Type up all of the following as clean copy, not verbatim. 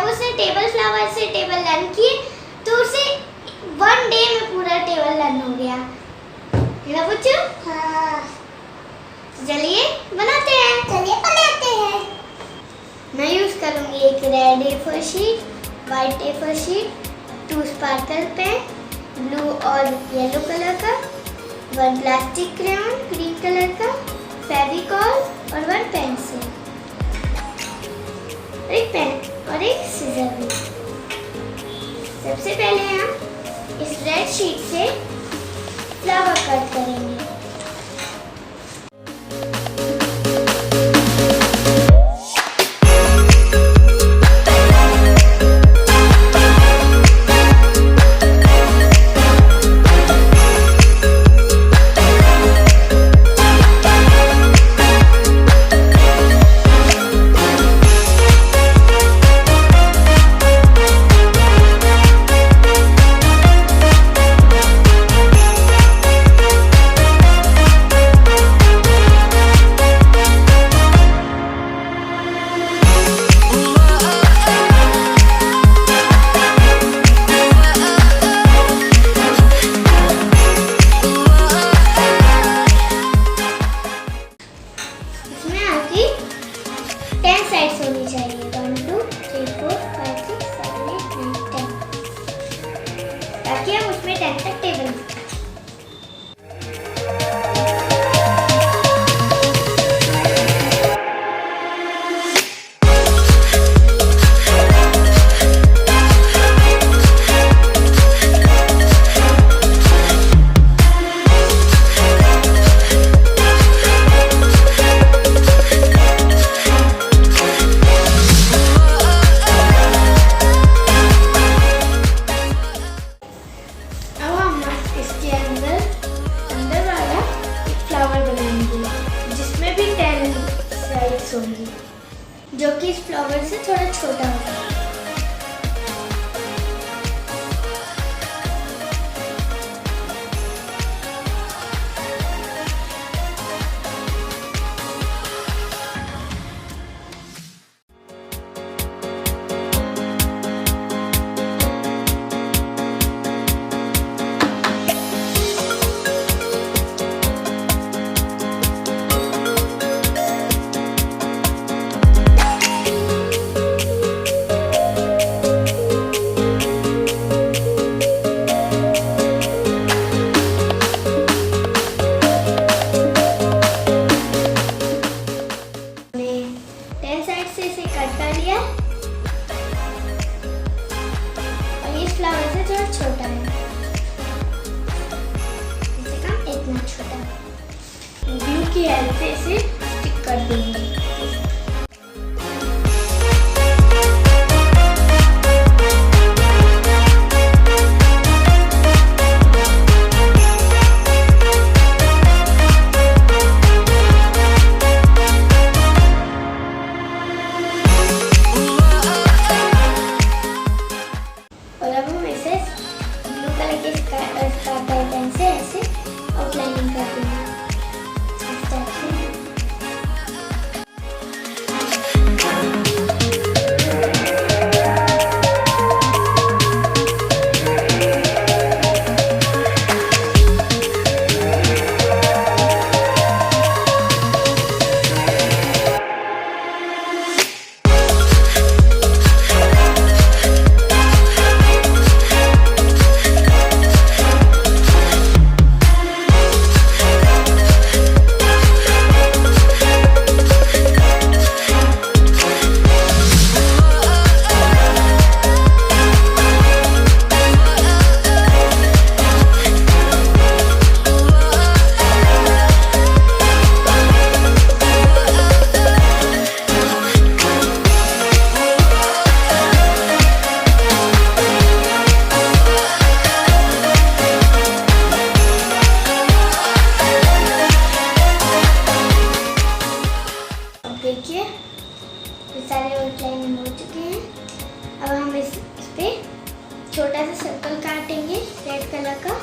उसने table flower से table learn किए तो उसे 1 डे में पूरा टेबल लर्न हो गया है ना पुच्चू? हाँ। चलिए बनाते हैं। मैं यूज करूंगी एक red A4 sheet, white A4 sheet, 2 sparkle pen, blue और येलो कलर का, 1 प्लास्टिक क्रेयॉन ग्रीन कलर का, फेविकॉल और 1 पेंसिल, एक पेन और एक सीजर भी। सबसे पहले हम इस रेड शीट से फ्लावर कट करेंगे। होनी चाहिए 1 2 3 4 5 6 7 8 9 10 ताकि हम उसमें 10 तक टेबल होंगी जो कि इस फ्लावर से थोड़ा छोटा होगा। फ्लावर से थोड़ा छोटा है, इसे कम इतना छोटा है। ग्लू की हेल्प से इसे स्टिक कर दूंगी। से ऐसे आउटलाइनिंग कर दूंगी इस टाइप से। देखिए ये सारे आउटलाइन हो चुके हैं। अब हम इस पे छोटा सा सर्कल काटेंगे रेड कलर का।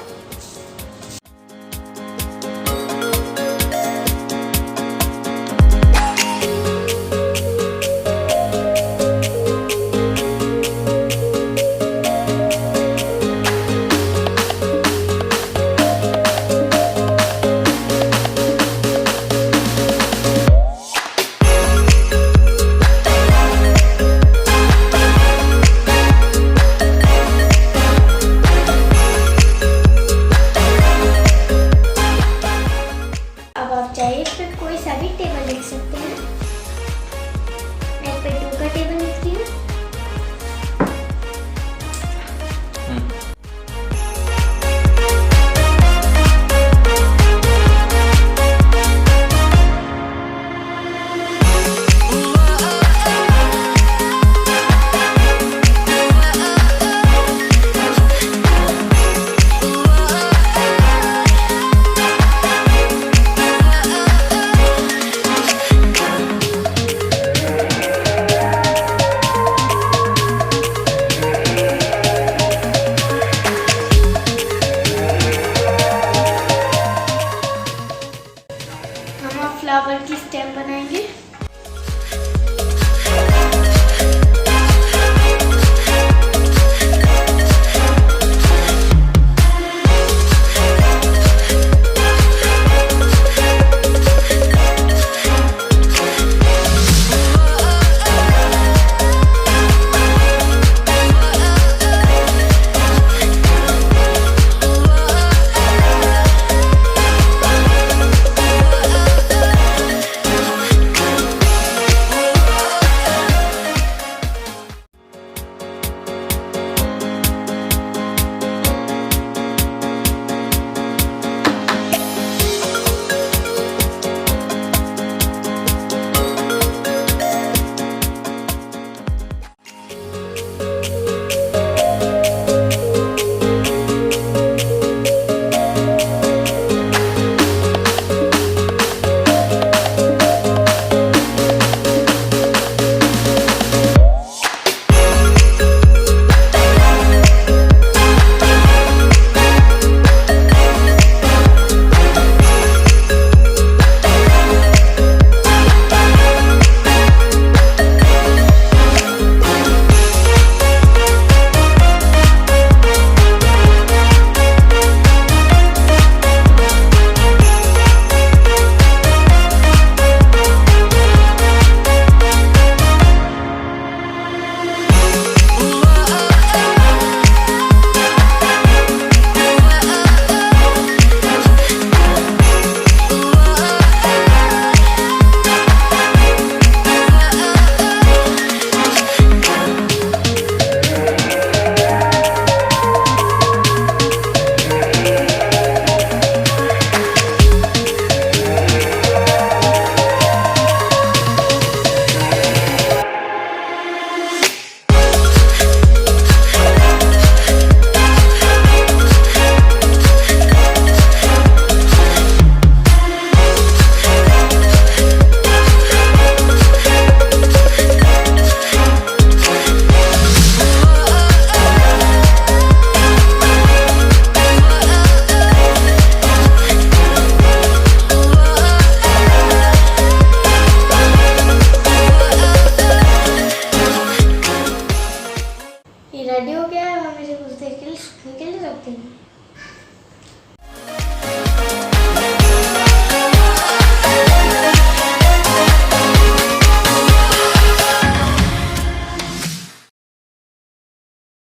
रेडी हो गया है, हम इसे कुछ देर के लिए सूखने के लिए रख देंगे।